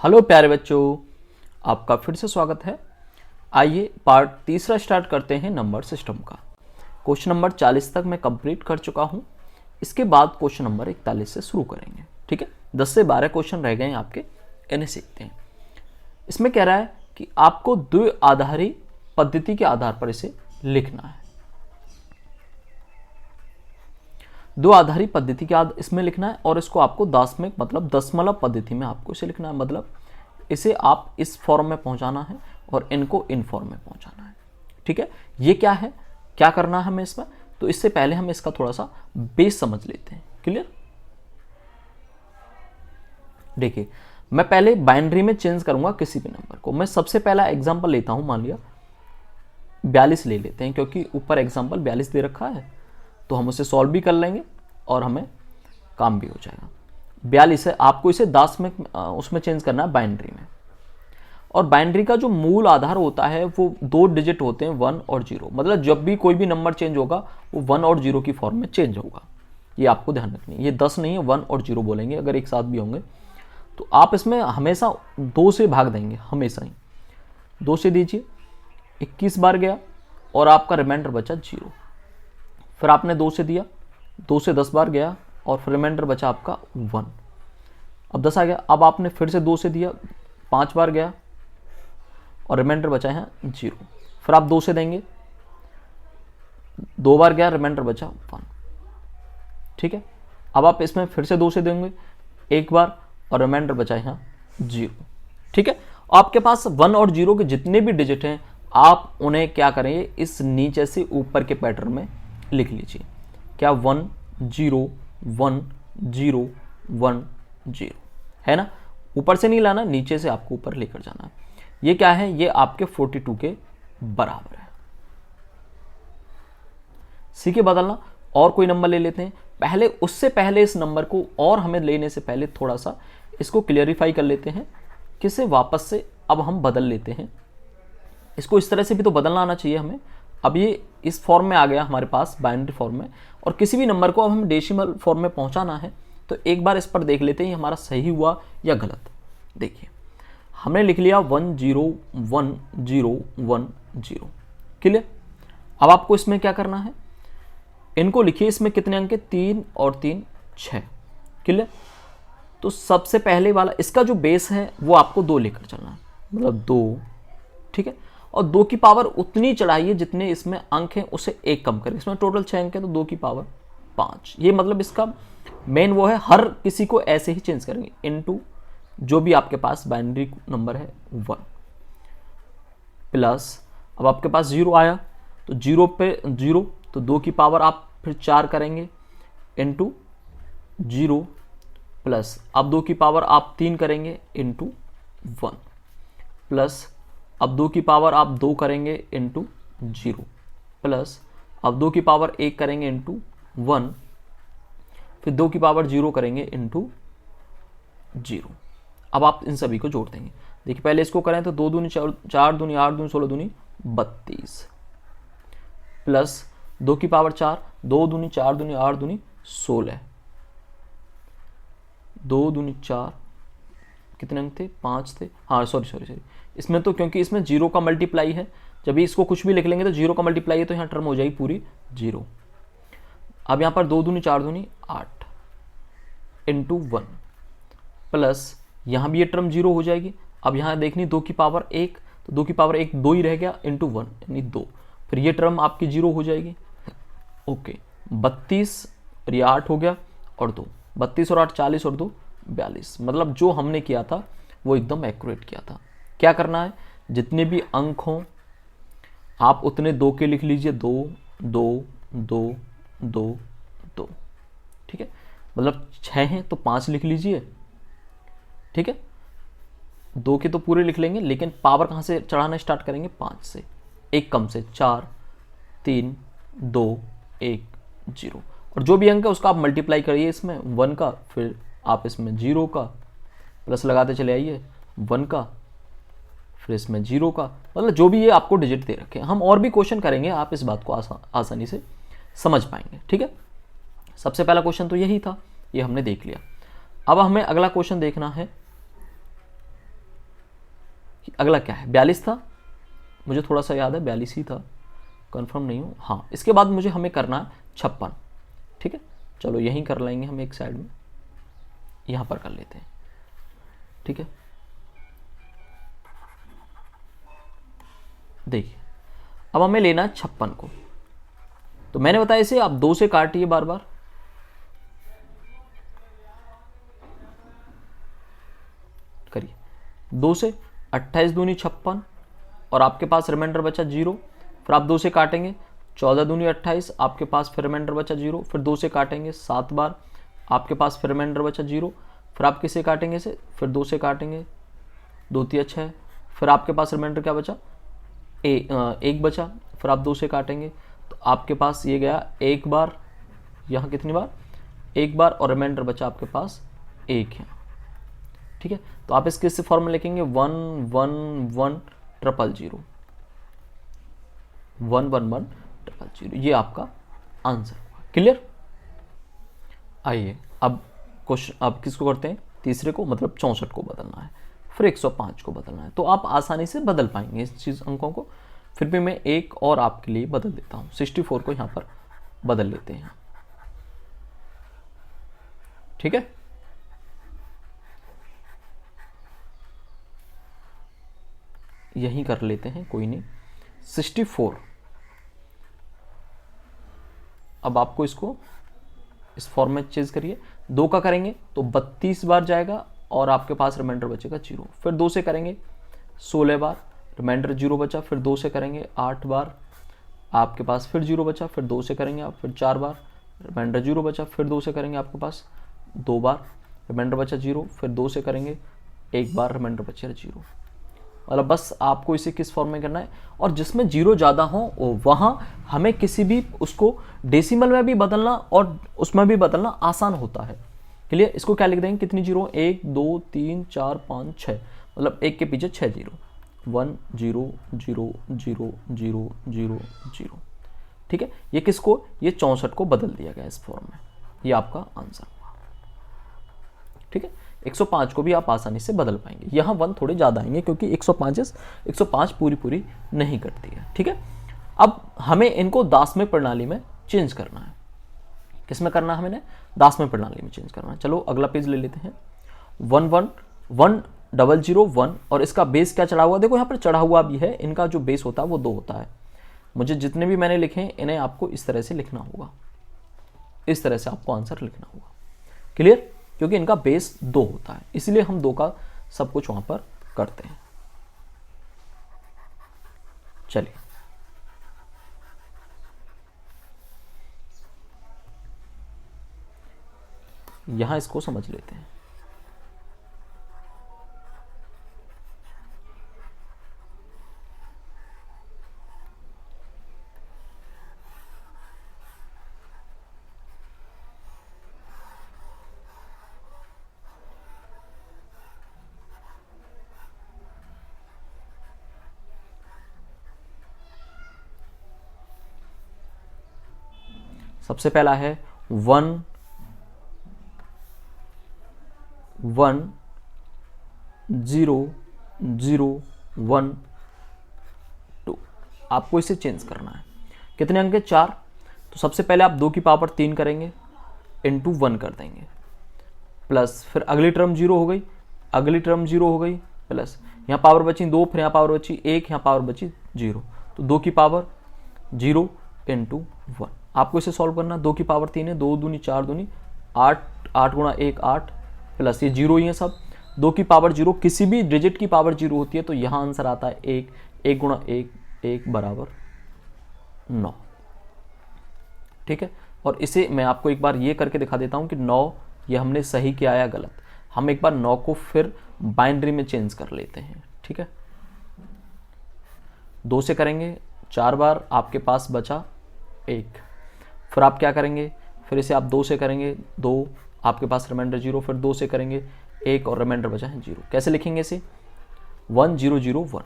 Hello प्यारे बच्चों, आपका फिर से स्वागत है। आइए पार्ट तीसरा स्टार्ट करते हैं नंबर सिस्टम का। क्वेश्चन नंबर 40 तक मैं कंप्लीट कर चुका हूं। इसके बाद क्वेश्चन नंबर 41 से शुरू करेंगे। ठीक है, 10 से 12 क्वेश्चन रह गए हैं आपके, इन्हें सीखते हैं। इसमें कह रहा है कि आपको द्विआधारी पद्धति के आधार पर इसे लिखना है। दो आधारी पद्धति के इसमें लिखना है और इसको आपको दाशमिक मतलब दशमलव पद्धति में आपको इसे लिखना है। मतलब इसे आप इस फॉर्म में पहुंचाना है और इनको इन फॉर्म में पहुंचाना है। ठीक है, ये क्या है, क्या करना है हमें इसमें, तो इससे पहले हम इसका थोड़ा सा बेस समझ लेते हैं। क्लियर? देखिए, मैं पहले बाइनरी में चेंज करूंगा किसी भी नंबर को। मैं सबसे पहला एग्जांपल लेता हूं, मान लिया 42 ले लेते हैं, क्योंकि ऊपर एग्जांपल 42 दे रखा है, तो हम उसे सॉल्व भी कर लेंगे और हमें काम भी हो जाएगा। 42 है, आपको इसे दाशमिक उसमें चेंज करना है, बाइनरी में। और बाइनरी का जो मूल आधार होता है वो 2 डिजिट होते हैं, 1 और 0। मतलब जब भी कोई भी नंबर चेंज होगा वो 1 और 0 की फॉर्म में चेंज होगा। ये आपको ध्यान रखनी है। ये 10 नहीं है, 1 और 0 बोलेंगे अगर एक साथ भी होंगे। तो आप इसमें हमेशा 2 से भाग देंगे, हमेशा ही 2 से दीजिए। 21 बार गया और आपका रिमाइंडर बचा 0। फिर आपने 2 से दिया, 2 से 10 बार गया और फिर रिमाइंडर बचा आपका 1। अब 10 आ गया। अब आपने फिर से 2 से दिया, 5 बार गया और रिमाइंडर बचा है 0। फिर आप 2 से देंगे, 2 बार गया, रिमाइंडर बचा 1। ठीक है, अब आप इसमें फिर से 2 से देंगे 1 बार और रिमाइंडर बचा है 0। ठीक है, आपके पास 1 और 0 के जितने भी डिजिट हैं आप उन्हें क्या करेंगे, इस नीचे से ऊपर के पैटर्न में लिख लीजिए। क्या 1 0 1 0 1 0 है ना। ऊपर से नहीं लाना, नीचे से आपको ऊपर लेकर जाना है। ये क्या है, ये आपके 42 के बराबर है। सी के बदलना और कोई नंबर ले लेते हैं। पहले उससे पहले इस नंबर को और हमें लेने से पहले थोड़ा सा इसको क्लियरिफाई कर लेते हैं। किसे वापस से अब हम बदल लेते हैं। इसको इस तरह से भी तो बदलना आना चाहिए हमें। अब ये इस फॉर्म में आ गया हमारे पास, बाइनरी फॉर्म में, और किसी भी नंबर को अब हम डेसिमल फॉर्म में पहुंचाना है। तो एक बार इस पर देख लेते हैं हमारा सही हुआ या गलत। देखिए, हमने लिख लिया 1 0 1 0 1 0। क्लियर? अब आपको इसमें क्या करना है, इनको लिखिए। इसमें कितने अंक है, 3 और 3 6। क्लियर? तो सबसे पहले वाला इसका जो बेस है वो आपको 2 लेकर चलना है, मतलब 2। ठीक है, और 2 की पावर उतनी चढ़ाइए जितने इसमें अंक हैं उसे 1 कम करें। इसमें टोटल 6 अंक है तो 2 की पावर 5। ये मतलब इसका मेन वो है, हर किसी को ऐसे ही चेंज करेंगे, इनटू जो भी आपके पास बाइनरी नंबर है 1 प्लस। अब आपके पास 0 आया तो 0 पे 0, तो 2 की पावर आप फिर 4 करेंगे, इनटू 0 प्लस। अब 2 की पावर आप 3 करेंगे, इनटू 1 प्लस। अब 2 की पावर आप 2 करेंगे, इंटू 0 प्लस। अब 2 की पावर 1 करेंगे, इंटू 1। फिर 2 की पावर 0 करेंगे, इंटू 0। अब आप इन सभी को जोड़ देंगे। देखिए, पहले इसको करें तो 2 दूनी 4 दूनी 8 दूनी 16 दूनी 32 प्लस 2 की पावर 4, 2 दूनी 4 दूनी 8 दूनी 16, 2 दूनी 4, कितने अंक थे, 5 थे। हाँ सॉरी, इसमें तो क्योंकि इसमें 0 का मल्टीप्लाई है, जब इसको कुछ भी लिख लेंगे तो 0 का मल्टीप्लाई है, तो यहाँ टर्म हो जाएगी पूरी 0। अब यहाँ पर 2 दूनी 4 दूनी 8 इंटू 1 प्लस, यहाँ भी ये टर्म 0 हो जाएगी। अब यहाँ देखनी 2 की पावर 1, तो 2 की पावर 1 2 ही रह गया, इंटू 1 यानी 2। फिर ये टर्म आपकी 0 हो जाएगी। ओके, 32 और ये 8 हो गया और 2, 32 और 8 40 और 2 42। मतलब जो हमने किया था वो एकदम एक्यूरेट किया था। क्या करना है, जितने भी अंक हों आप उतने 2 के लिख लीजिए, 2 2 2 2 2। ठीक है, मतलब 6 हैं तो 5 लिख लीजिए। ठीक है, 2 के तो पूरे लिख लेंगे, लेकिन पावर कहाँ से चढ़ाना स्टार्ट करेंगे, 5 से, 1 कम से, 4 3 2 1 0। और जो भी अंक है उसका आप मल्टीप्लाई करिए इसमें 1 का, फिर आप इसमें 0 का प्लस लगाते चले आइए, 1 का, फिर इसमें 0 का। मतलब जो भी ये आपको डिजिट दे रखे हैं। हम और भी क्वेश्चन करेंगे, आप इस बात को आसानी से समझ पाएंगे। ठीक है, सबसे पहला क्वेश्चन तो यही था, ये हमने देख लिया। अब हमें अगला क्वेश्चन देखना है अगला क्या है, 42 था, मुझे थोड़ा सा याद है 42 ही था, कंफर्म नहीं हूँ, हाँ। इसके बाद मुझे हमें करना है 56, ठीक है। चलो यहीं कर लेंगे हम, एक साइड में यहाँ पर कर लेते हैं, ठीक है। देखिए अब हमें लेना है 56 को, तो मैंने बताया इसे आप 2 से काटिए बार बार, करिए 2 से, 28 दूनी 56 और आपके पास रिमाइंडर बचा 0, फिर आप 2 से काटेंगे, 14 दूनी 28, आपके पास फिर रिमाइंडर बचा 0, फिर 2 से काटेंगे 7 बार, आपके पास फिर रिमाइंडर बचा 0, फिर आप किससे काटेंगे इसे, फिर 2 से काटेंगे, 2 तिया 6, फिर आपके पास रिमाइंडर क्या बचा, एक बचा, फिर आप 2 से काटेंगे, तो आपके पास ये गया एक बार, यहाँ कितनी बार, एक बार, और रिमाइंडर बचा आपके पास एक है, ठीक है। तो आप इसके इससे फॉर्मूला लिखेंगे 1 1 1 0 0 1 1 1 0 0, ये आपका आंसर होगा। क्लियर। आइए अब क्वेश्चन, अब किसको करते हैं, तीसरे को, मतलब 64 को बदलना है, फिर 105 को बदलना है, तो आप आसानी से बदल पाएंगे इस चीज अंकों को। फिर भी मैं एक और आपके लिए बदल देता हूं, 64 को यहां पर बदल लेते हैं, ठीक है। यही कर लेते हैं, कोई नहीं, 64। अब आपको इसको इस फॉर्म में चेंज करिए, 2 का करेंगे तो 32 बार जाएगा और आपके पास रिमाइंडर बचेगा 0, फिर 2 से करेंगे 16 बार, रिमाइंडर 0 बचा, फिर 2 से करेंगे 8 बार, आपके पास फिर 0 बचा, फिर 2 से करेंगे आप, फिर 4 बार, रिमाइंडर 0 बचा, फिर 2 से करेंगे आपके पास 2 बार, रिमाइंडर बचा 0, फिर 2 से करेंगे एक बार, रिमाइंडर बचेगा 0। मतलब बस आपको इसे किस फॉर्म में करना है, और जिसमें 0 ज़्यादा हो वहाँ हमें किसी भी उसको डेसिमल में भी बदलना और उसमें भी बदलना आसान होता है। क्लियर। इसको क्या लिख देंगे, कितनी 0, 1 2 3 4 5 6, मतलब एक के पीछे 6 0, 1 0 0 0 0 0 0, ठीक है। ये किसको, ये 64 को बदल दिया गया इस फॉर्म में, ये आपका आंसर हुआ, ठीक है। 105 को भी आप आसानी से बदल पाएंगे, यहाँ 1 थोड़े ज़्यादा आएंगे क्योंकि 105 पूरी नहीं कटती है, ठीक है। अब हमें इनको दासमय प्रणाली में चेंज करना है, किस में करना है, हमें दासमय प्रणाली में चेंज करना है। चलो अगला पेज ले लेते हैं, 1 1 1 0 0 1, और इसका बेस क्या चढ़ा हुआ, देखो यहाँ पर चढ़ा हुआ भी है, इनका जो बेस होता है वो 2 होता है। मुझे जितने भी मैंने लिखे हैं इन्हें आपको इस तरह से लिखना होगा, इस तरह से आपको आंसर लिखना होगा। क्लियर, क्योंकि इनका बेस 2 होता है, इसलिए हम 2 का सब कुछ वहां पर करते हैं। चलिए यहां इसको समझ लेते हैं। सबसे पहला है 1 1 0 0 1 2, आपको इसे चेंज करना है। कितने अंक है, 4, तो सबसे पहले आप 2 की पावर 3 करेंगे, इंटू 1 कर देंगे, प्लस फिर अगली टर्म 0 हो गई, अगली टर्म 0 हो गई, प्लस यहाँ पावर बची 2, फिर यहाँ पावर बची 1, यहाँ पावर बची 0, तो 2 की पावर 0 इंटू 1। आपको इसे सॉल्व करना, 2 की पावर 3 है, 2 दूनी 4 दूनी 8, 8 गुणा 1 8, प्लस ये 0 ही है सब, 2 की पावर 0, किसी भी डिजिट की पावर 0 होती है तो यहाँ आंसर आता है 1, 1 गुणा 1 1 बराबर 9, ठीक है। और इसे मैं आपको एक बार ये करके दिखा देता हूँ कि 9 ये हमने सही किया या गलत। हम एक बार 9 को फिर बाइनरी में चेंज कर लेते हैं, ठीक है। 2 से करेंगे 4 बार, आपके पास बचा 1, फिर आप क्या करेंगे, फिर इसे आप 2 से करेंगे 2, आपके पास रिमाइंडर 0, फिर 2 से करेंगे 1 और रिमाइंडर बचा है 0। कैसे लिखेंगे इसे, 1 0 0 1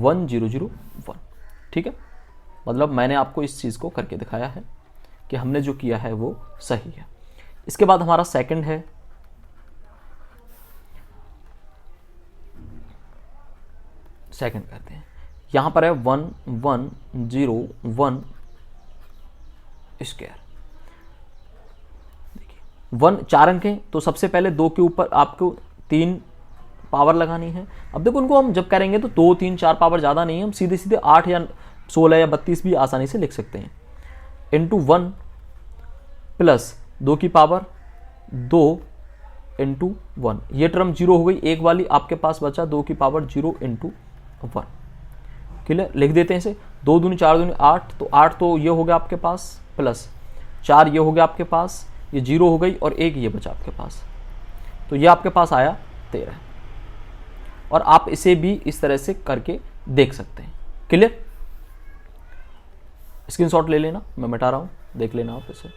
1 0 0 1, ठीक है। मतलब मैंने आपको इस चीज़ को करके दिखाया है कि हमने जो किया है वो सही है। इसके बाद हमारा सेकंड है सेकंड करते हैं। यहाँ पर है 1 1 0 1 स्क्वायर। देखिए 1 4 अंक हैं, तो सबसे पहले 2 के ऊपर आपको 3 पावर लगानी है। अब देखो उनको हम जब करेंगे तो 2 3 4 पावर ज़्यादा नहीं है, हम सीधे सीधे 8 या 16 या 32 भी आसानी से लिख सकते हैं। इंटू 1 प्लस 2 की पावर 2 इंटू 1, ये टर्म 0 हो गई एक वाली, आपके पास बचा 2 की पावर 0 इंटू 1। क्लियर, लिख देते हैं इसे। 2 दूनी 4 दूनी 8, तो 8 तो ये हो गया आपके पास, प्लस 4 ये हो गया आपके पास, ये 0 हो गई और 1 ये बचा आपके पास, तो ये आपके पास आया 13। और आप इसे भी इस तरह से करके देख सकते हैं। क्लियर, स्क्रीनशॉट ले लेना, मैं मिटा रहा हूं, देख लेना आप इसे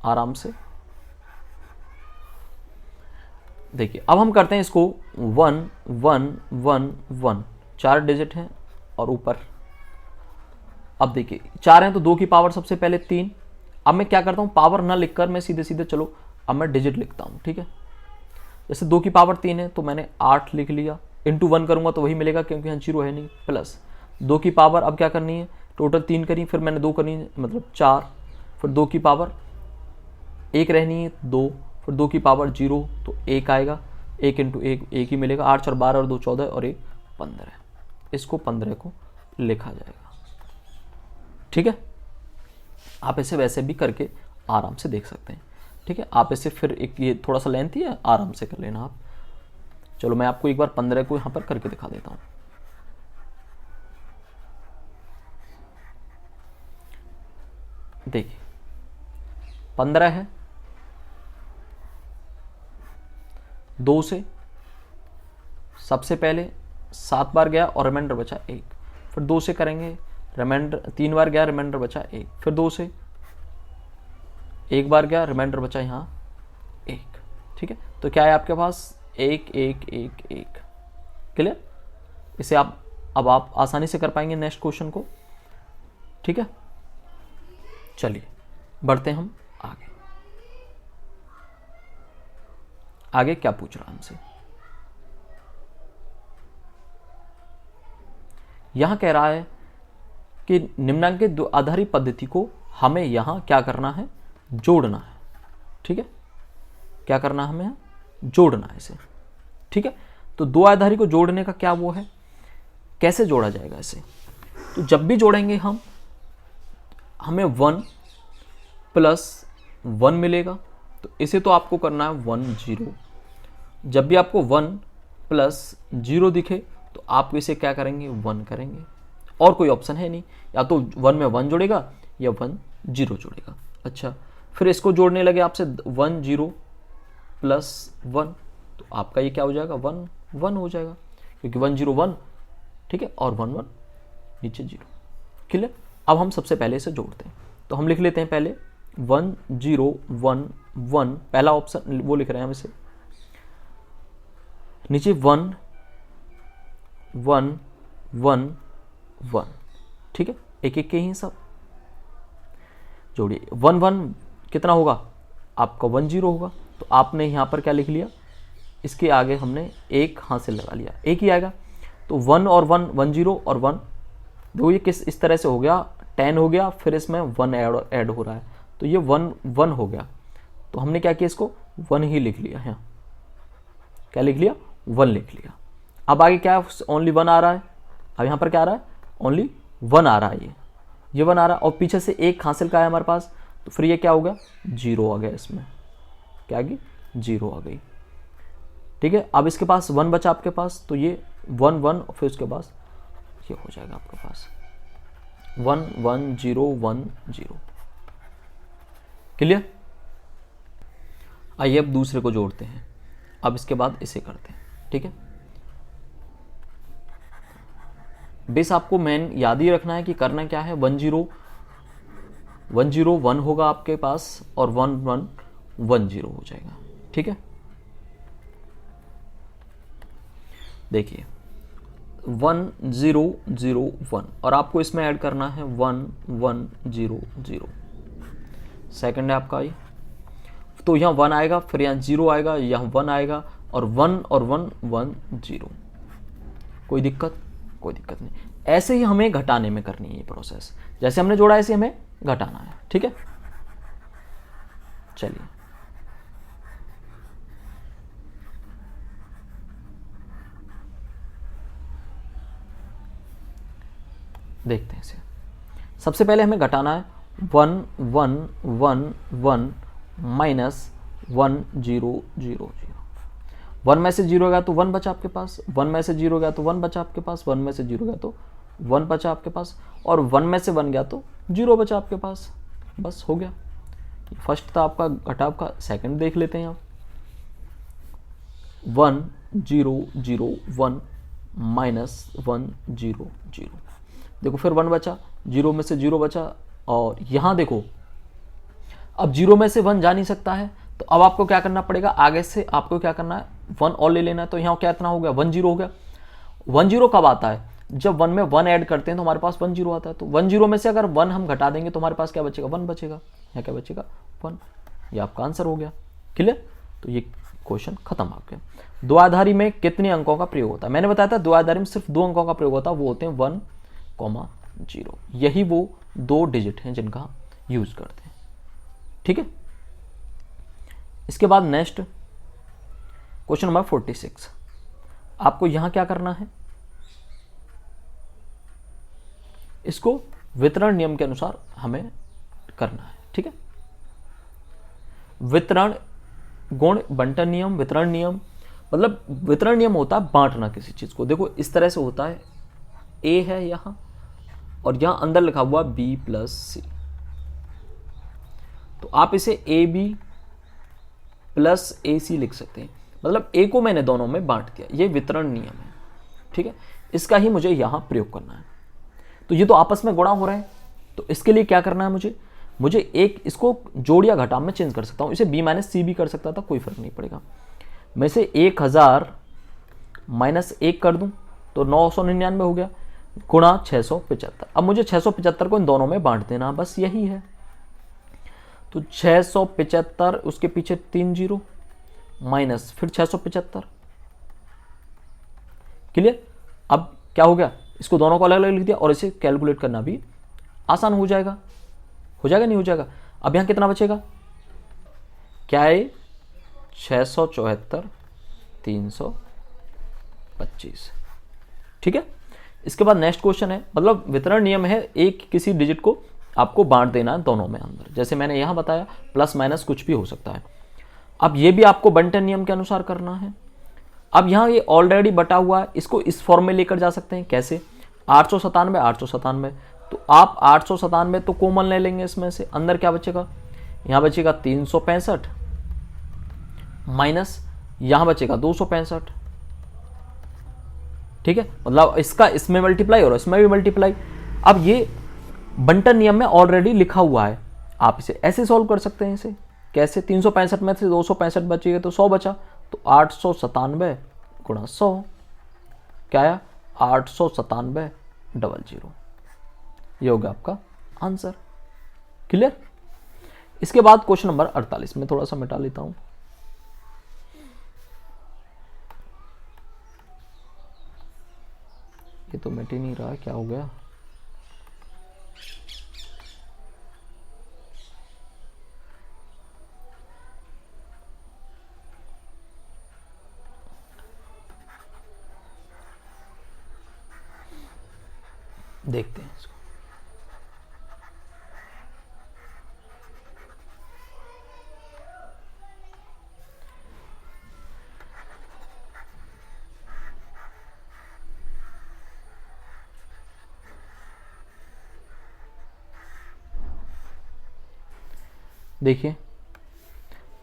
आराम से। देखिए अब हम करते हैं इसको 1 1 1 1, 4 डिजिट हैं और ऊपर। अब देखिए 4 हैं तो 2 की पावर सबसे पहले 3। अब मैं क्या करता हूं, पावर ना लिखकर मैं सीधे सीधे, चलो अब मैं डिजिट लिखता हूं। ठीक है, जैसे 2 की पावर 3 है तो मैंने 8 लिख लिया, इंटू 1 करूंगा तो वही मिलेगा क्योंकि यहाँ 0 है नहीं, प्लस 2 की पावर अब क्या करनी है, टोटल 3 करी, फिर मैंने 2 करनी है मतलब 4, फिर 2 की पावर 1 रहनी है 2, फिर 2 की पावर 0 तो 1 आएगा, 1 इंटू 1 1 ही मिलेगा, 8 4 12 और 2 14 और 1 15। इसको 15 को लिखा जाएगा। ठीक है, आप इसे वैसे भी करके आराम से देख सकते हैं। ठीक है, आप इसे फिर एक, ये थोड़ा सा लेंथी है, आराम से कर लेना आप। चलो मैं आपको एक बार 15 को यहां पर करके दिखा देता हूं। देखिए 15 है, 2 से सबसे पहले 7 बार गया और रिमाइंडर बचा 1, फिर 2 से करेंगे, रिमाइंडर 3 बार गया, रिमाइंडर बचा 1, फिर 2 से 1 बार गया, रिमाइंडर बचा यहाँ 1। ठीक है, तो क्या है आपके पास 1 1 1 1। क्लियर, इसे अब आप आसानी से कर पाएंगे नेक्स्ट क्वेश्चन को। ठीक है, चलिए बढ़ते हैं हम आगे। आगे क्या पूछ रहा है हमसे, यहां कह रहा है कि निम्नांकित आधारी पद्धति को हमें यहां क्या करना है, जोड़ना है। ठीक है, क्या करना है हमें, जोड़ना है इसे। ठीक है, तो 2 आधारी को जोड़ने का क्या वो है, कैसे जोड़ा जाएगा इसे, तो जब भी जोड़ेंगे हमें 1 प्लस 1 मिलेगा, तो इसे तो आपको करना है 1 0। जब भी आपको 1 प्लस 0 दिखे तो आप इसे क्या करेंगे, 1 करेंगे, और कोई ऑप्शन है नहीं, या तो 1 में 1 जुड़ेगा या 1 0 जुड़ेगा। अच्छा, फिर इसको जोड़ने लगे आपसे 1 0 प्लस 1, तो आपका ये क्या हो जाएगा, 1 1 हो जाएगा, क्योंकि 1 0 1। ठीक है, और 1 1 नीचे 0। क्लियर, अब हम सबसे पहले इसे जोड़ते हैं, तो हम लिख लेते हैं पहले 1 0 1 1, पहला ऑप्शन वो लिख रहे हैं हम इसे, नीचे 1 1 1 1। ठीक है, एक एक के ही सब जोड़िए। 1 1 कितना होगा आपका, 1 0 होगा, तो आपने यहाँ पर क्या लिख लिया, इसके आगे हमने 1 हासिल लगा लिया, 1 ही आएगा, तो 1 और 1 1 0 और 1, देखो ये किस इस तरह से हो गया, 10 हो गया, फिर इसमें 1 ऐड हो रहा है, तो ये 1 1 हो गया, तो हमने क्या किया, इसको 1 ही लिख लिया है। क्या लिख लिया, 1 लिख लिया। अब आगे क्या है, ओनली 1 आ रहा है, अब यहाँ पर क्या आ रहा है, ओनली 1 आ रहा है, ये 1 आ रहा है, और पीछे से 1 हासिल का है हमारे पास, तो फिर ये क्या होगा, 0 आ गया, इसमें क्या आ गई, 0 आ गई। ठीक है, अब इसके पास 1 बचा आपके पास, तो ये 1 1, और फिर उसके पास ये हो जाएगा आपके पास 1 1 0 1 0। क्लियर, आइए अब दूसरे को जोड़ते हैं, अब इसके बाद इसे करते हैं। ठीक है, बेस आपको मेन याद ही रखना है कि करना क्या है, 1 0 1 0 1 होगा आपके पास, और 1 1 1 0 हो जाएगा। ठीक है, देखिए 1 0 0 1, और आपको इसमें ऐड करना है 1 1 0 0। सेकंड है आपका ये, तो यहाँ 1 आएगा, फिर यहाँ 0 आएगा, यहाँ 1 आएगा, और 1 और 1 1 0। कोई दिक्कत? कोई दिक्कत नहीं। ऐसे ही हमें घटाने में करनी है ये प्रोसेस, जैसे हमने जोड़ा ऐसे हमें घटाना है, ठीक है। चलिए देखते हैं इसे। सबसे पहले हमें घटाना है 1 1 1 1 माइनस 1 0 0 0। 1 में से 0 गया तो 1 बचा आपके पास, 1 में से 0 गया तो 1 बचा आपके पास, 1 में से 0 गया तो 1 बचा आपके पास, और 1 में से 1 गया तो 0 बचा आपके पास। बस हो गया। फर्स्ट था आपका घटाव का, सेकंड देख लेते हैं आप। 1 0 0 1 माइनस 1 0 0। देखो फिर 1 बचा, 0 में से 0 बचा, और यहाँ देखो अब 0 में से 1 जा नहीं सकता है, तो अब आपको क्या करना पड़ेगा, आगे से आपको क्या करना है, 1 और ले लेना है। तो यहाँ क्या इतना हो गया, 1 0 हो गया। 1 0 कब आता है, जब 1 में 1 ऐड करते हैं तो हमारे पास 1 0 आता है। तो 1 0 में से अगर 1 हम घटा देंगे तो हमारे पास क्या बचेगा, 1 बचेगा। यहाँ क्या बचेगा, 1। ये आपका आंसर हो गया। क्लियर? तो ये क्वेश्चन खत्म आपके। द्विआधारी में कितने अंकों का प्रयोग होता है? मैंने बताया था द्विआधारी में सिर्फ 2 अंकों का प्रयोग होता है, वो होते हैं 1, 0। यही वो 2 डिजिट हैं जिनका यूज करते हैं, ठीक है। इसके बाद नेक्स्ट क्वेश्चन नंबर 46। आपको यहां क्या करना है, इसको वितरण नियम के अनुसार हमें करना है, ठीक है। वितरण गुण बंटन नियम, वितरण नियम मतलब वितरण नियम होता है बांटना किसी चीज को। देखो इस तरह से होता है, ए है यहां और यहां अंदर लिखा हुआ b प्लस सी, तो आप इसे ए बी प्लस ए सी लिख सकते हैं। मतलब ए को मैंने दोनों में बांट दिया, ये वितरण नियम है, ठीक है। इसका ही मुझे यहां प्रयोग करना है। तो ये तो आपस में गुणा हो रहे हैं, तो इसके लिए क्या करना है, मुझे एक इसको जोड़ या घटाव में चेंज कर सकता हूं। इसे b माइनस सी भी कर सकता था, कोई फर्क नहीं पड़ेगा। मैं इसे 1000 माइनस 1 कर दूं तो 999 हो गया, गुणा 675। अब मुझे 675 को इन दोनों में बांट देना, बस यही है। तो 675 उसके पीछे 3 0 माइनस फिर 675। क्लियर? अब क्या हो गया, इसको दोनों को अलग अलग लिख दिया और इसे कैलकुलेट करना भी आसान हो जाएगा। नहीं हो जाएगा? अब यहां कितना बचेगा, क्या है, 674 325, ठीक है। इसके बाद नेक्स्ट क्वेश्चन है, मतलब वितरण नियम है एक किसी डिजिट को आपको बांट देना है दोनों में अंदर, जैसे मैंने यहां बताया प्लस माइनस कुछ भी हो सकता है। अब ये भी आपको बंटन नियम के अनुसार करना है। अब यहां ये ऑलरेडी बटा हुआ है, इसको इस फॉर्म में लेकर जा सकते हैं। कैसे, 897 897, तो आप 897 तो कॉमन ले लेंगे, इसमें से अंदर क्या बचेगा, यहां बचेगा 365 माइनस यहां बचेगा 265, ठीक है। मतलब इसका इसमें मल्टीप्लाई और इसमें भी मल्टीप्लाई। अब ये बंटन नियम में ऑलरेडी लिखा हुआ है, आप इसे ऐसे सॉल्व कर सकते हैं। इसे कैसे, 365 में से 265 बचेगा तो 100 बचा, तो 897 गुणा 100 क्या आया, 897 00। ये हो गया आपका आंसर। क्लियर? इसके बाद क्वेश्चन नंबर 48 में थोड़ा सा मिटा लेता हूं। ये तो मिट ही नहीं रहा, क्या हो गया, देखते हैं इसको। देखिए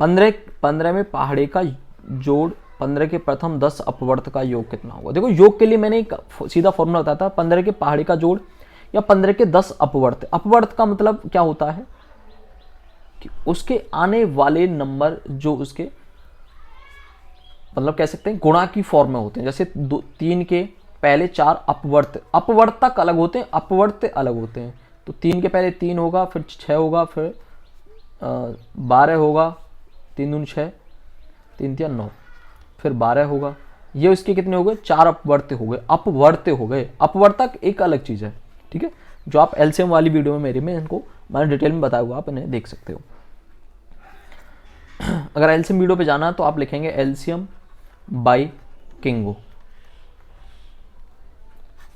15 में पहाड़ी का जोड़ 15 के प्रथम 10 अपवर्त का योग कितना होगा। देखो योग के लिए मैंने एक सीधा फॉर्मूला बताया था, 15 के पहाड़ी का जोड़ या 15 के 10 अपवर्त। अपवर्त का मतलब क्या होता है कि उसके आने वाले नंबर जो उसके मतलब कह सकते हैं गुणा की फॉर्म में होते हैं। जैसे 3 के पहले 4 अपवर्त, अपवर्तक अलग होते हैं, अपवर्त अलग होते हैं। तो 3 के पहले 3 होगा, फिर 6 होगा, फिर 12 होगा, 3 दूनी 6, 3 तिया 9, फिर 12 होगा, ये इसके कितने हो गए, 4 अपवर्त्य हो गए, अपवर्त्य हो गए। अपवर्तक एक अलग चीज़ है, ठीक है, जो आप एलसीएम वाली वीडियो में मेरे में इनको मैंने डिटेल में बताया हुआ, आप इन्हें देख सकते हो। अगर एलसीएम वीडियो पे जाना है तो आप लिखेंगे एलसीएम बाय किंगो,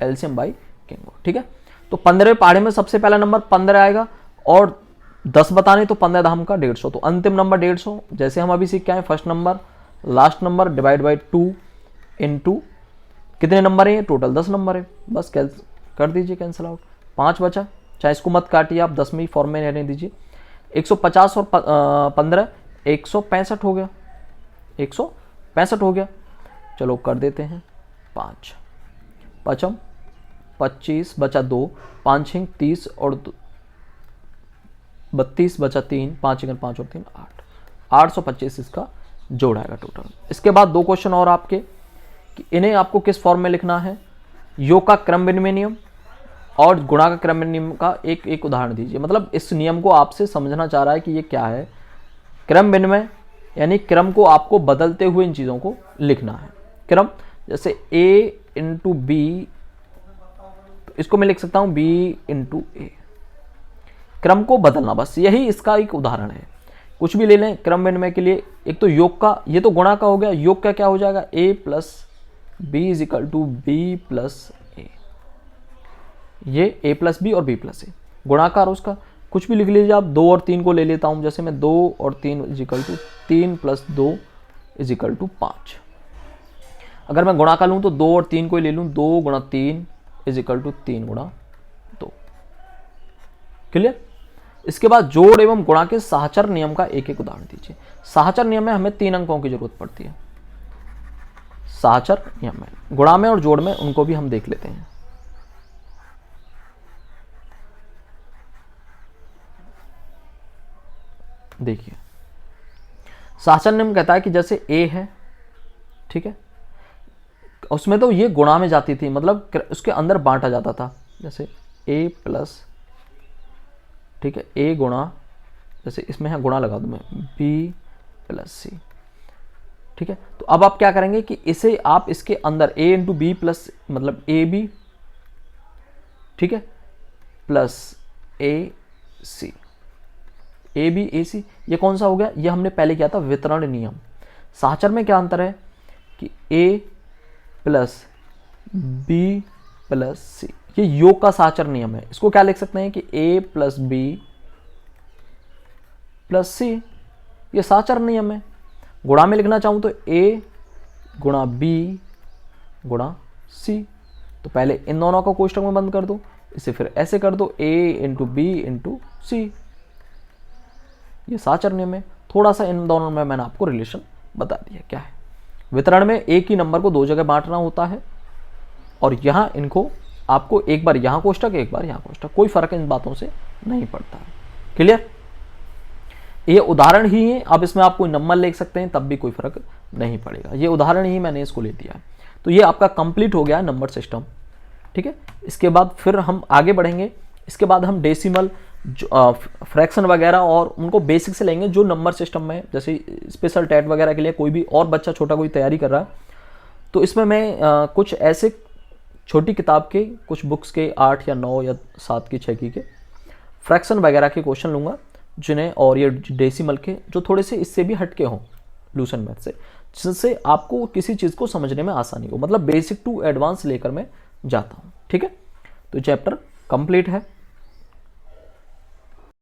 एलसीएम बाय किंगो, ठीक है। तो 15वें पहाड़े में सबसे पहला नंबर 15 आएगा और 10 बताने तो 15 धाम का 150, तो अंतिम नंबर 150। जैसे हम अभी सीख के आए, first number last number divide by 2 into कितने नंबर है, टोटल 10 नंबर है, बस कर दीजिए कैंसिल आउट, 5 बचा। चाहे इसको मत काटिए आप, 10 में ही फॉर्म में रहने दीजिए। 150 और 15 165 हो गया, 165 हो गया। चलो कर देते हैं 5 पचम 25 बचा 2, 5 छिंग 30 और 32 बचा 3, 5 5 और 3 8, 825 इसका जोड़ आएगा टोटल। इसके बाद 2 क्वेश्चन और आपके, कि इन्हें आपको किस फॉर्म में लिखना है, योग का क्रम विनिमय नियम और गुणा का क्रम विनिमय नियम का एक उदाहरण दीजिए। मतलब इस नियम को आपसे समझना चाह रहा है कि ये क्या है। क्रम विनिमय यानी क्रम को आपको बदलते हुए इन चीज़ों को लिखना है। क्रम जैसे a इंटू बी, इसको मैं लिख सकता हूँ b इंटू ए, क्रम को बदलना, बस यही इसका एक उदाहरण है। कुछ भी ले लें क्रम विनिमय के लिए, एक तो योग का, ये तो गुणा का हो गया, योग का क्या हो जाएगा, a plus B is equal to B plus A, ये a प्लस बी और b प्लस ए। गुणाकार उसका कुछ भी लिख लीजिए आप, 2 और 3 को ले लेता हूँ, जैसे मैं 2 और 3 is equal to 3 plus 2 is equal to 5। अगर मैं गुणा का लूँ तो 2 और 3 को ही ले लूँ, 2 गुणा 3 इज इक्वल टू 3 गुणा 2। क्लियर। इसके बाद जोड़ एवं गुणा के साहचर नियम का एक एक उदाहरण दीजिए। साहचर नियम में हमें 3 अंकों की जरूरत पड़ती है। साहचर नियम में गुणा में और जोड़ में, उनको भी हम देख लेते हैं। देखिए साहचर नियम कहता है कि जैसे a है, ठीक है, उसमें तो ये गुणा में जाती थी, मतलब उसके अंदर बांटा जाता था, जैसे a प्लस, ठीक है, a गुणा, जैसे इसमें है गुणा लगा दूं मैं, b प्लस सी, ठीक है। तो अब आप क्या करेंगे कि इसे आप इसके अंदर a इंटू बी प्लस, मतलब ए बी, ठीक है, plus A C, A B ए सी, ये कौन सा हो गया, ये हमने पहले किया था वितरण नियम। साहचर में क्या अंतर है कि a प्लस बी प्लस सी, ये योग का साहचर नियम है। इसको क्या लिख सकते हैं कि a प्लस बी प्लस सी, ये साहचर नियम है। गुणा में लिखना चाहूं तो a गुणा बी गुणा सी, तो पहले इन दोनों को कोष्टक में बंद कर दो, इसे फिर ऐसे कर दो, a इंटू बी इंटू सी, ये साहचर नियम है। थोड़ा सा इन दोनों में मैंने आपको रिलेशन बता दिया क्या है। वितरण में एक ही नंबर को 2 जगह बांटना होता है, और यहां इनको आपको एक बार यहां कोष्टक एक बार यहां कोष्टक, कोई फर्क इन बातों से नहीं पड़ता है। क्लियर। ये उदाहरण ही है, अब इसमें आप कोई नंबर लिख सकते हैं तब भी कोई फर्क नहीं पड़ेगा, ये उदाहरण ही मैंने इसको ले दिया है। तो ये आपका कंप्लीट हो गया नंबर सिस्टम, ठीक है। इसके बाद फिर हम आगे बढ़ेंगे, इसके बाद हम डेसिमल, फ्रैक्शन वगैरह और उनको बेसिक से लेंगे, जो नंबर सिस्टम में, जैसे स्पेशल टेट वगैरह के लिए कोई भी और बच्चा छोटा कोई तैयारी कर रहा है, तो इसमें मैं कुछ ऐसे छोटी किताब के, कुछ बुक्स के 8 या 9 या 7 की 6 की के फ्रैक्शन वगैरह के क्वेश्चन लूँगा, जिन्हें, और ये डेसिमल के जो थोड़े से इससे भी हटके हों लूसेंट मैथ से, जिससे आपको किसी चीज़ को समझने में आसानी हो, मतलब बेसिक टू एडवांस लेकर मैं जाता हूँ, ठीक है। तो चैप्टर कंप्लीट है।